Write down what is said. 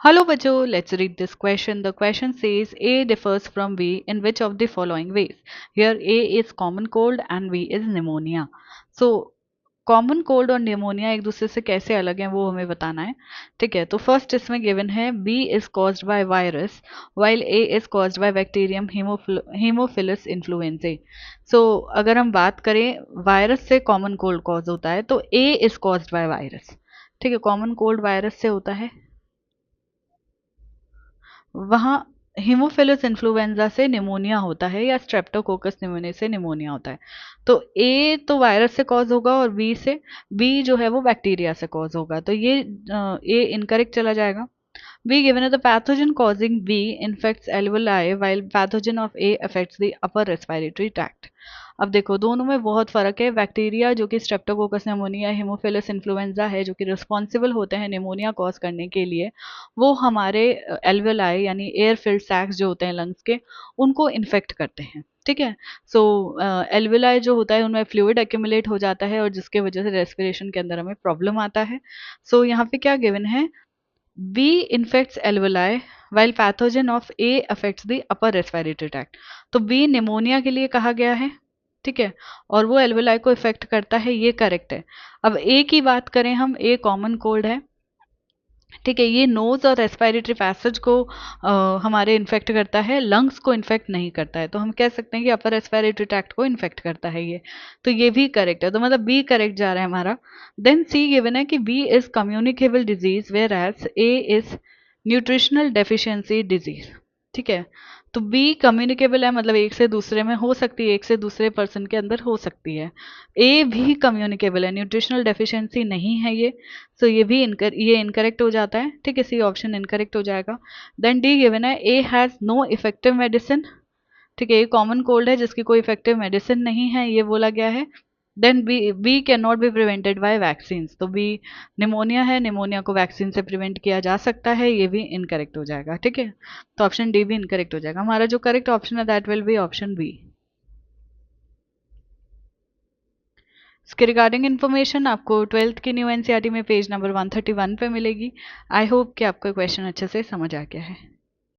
Hello बच्चों, let's read this question. The question says A differs from B in which of the following ways? Here A is common cold and B is pneumonia. So common cold और pneumonia एक दूसरे से कैसे अलग हैं वो हमें बताना है. ठीक है, तो फर्स्ट इसमें गिवन है B is caused by virus while A is caused by bacterium Haemophilus influenzae. So अगर हम बात करें वायरस से कॉमन कोल्ड कॉज होता है तो ए इज कॉज्ड बाय वायरस. ठीक है, कॉमन कोल्ड वायरस से होता है, वहाँ हीमोफिलस इन्फ्लुएंजा से निमोनिया होता है या स्ट्रेप्टोकोकस निमोनिया से निमोनिया होता है. तो ए तो वायरस से कॉज होगा और बी जो है वो बैक्टीरिया से कॉज होगा. तो ये ए इनकरेक्ट चला जाएगा. बी गिवन है the pathogen causing B infects alveoli while pathogen of A affects the upper respiratory tract. अब देखो दोनों में बहुत फर्क है. बैक्टीरिया जो कि स्ट्रेप्टोकोकस निमोनिया हीमोफिलस इन्फ्लुएंजा है जो कि रिस्पॉन्सिबल होते हैं निमोनिया कॉज करने के लिए, वो हमारे एल्वेलाई यानी एयर फिल्ड सैक्स जो होते हैं लंग्स के, उनको इन्फेक्ट करते हैं. ठीक है, सो एल्वेलाई जो होता है उनमें फ्लूइड एक्यूमुलेट हो जाता है और जिसके वजह से रेस्पिरेशन के अंदर हमें प्रॉब्लम आता है. सो यहाँ पे क्या गिवन है, B infects alveoli while pathogen of A affects the upper respiratory tract. तो B निमोनिया के लिए कहा गया है. ठीक है, और वो एल्वेलाई को इफेक्ट करता है, ये करेक्ट है. अब A की बात करें हम, A कॉमन कोल्ड है. ठीक है, ये नोज और रेस्पिरेटरी पैसेज को हमारे इन्फेक्ट करता है, लंग्स को इन्फेक्ट नहीं करता है. तो हम कह सकते हैं कि अपर रेस्पिरेटरी ट्रैक्ट को इन्फेक्ट करता है ये. तो ये भी करेक्ट है, तो मतलब बी करेक्ट जा रहा है हमारा. देन सी गिवन है कि B is communicable disease whereas A is nutritional deficiency disease. ठीक है, तो बी कम्युनिकेबल है, मतलब एक से दूसरे में हो सकती है, एक से दूसरे पर्सन के अंदर हो सकती है. ए भी कम्युनिकेबल है, न्यूट्रिशनल डेफिशिएंसी नहीं है ये. सो ये इनकरेक्ट हो जाता है. ठीक है, सी ऑप्शन इनकरेक्ट हो जाएगा. देन डी गिवन है A has no effective medicine. ठीक है, ये कॉमन कोल्ड है जिसकी कोई इफेक्टिव मेडिसिन नहीं है, ये बोला गया है. Then B cannot be prevented by vaccine. तो बी निमोनिया है, निमोनिया को वैक्सीन से प्रिवेंट किया जा सकता है, ये भी इनकरेक्ट हो जाएगा. ठीक है, तो ऑप्शन डी भी इनकरेक्ट हो जाएगा. हमारा जो करेक्ट ऑप्शन है that will be option B. इसके रिगार्डिंग इन्फॉर्मेशन आपको ट्वेल्थ की न्यू एनसीईआरटी में पेज नंबर 131 पे मिलेगी. आई होप कि आपको क्वेश्चन अच्छे से समझ आ गया है.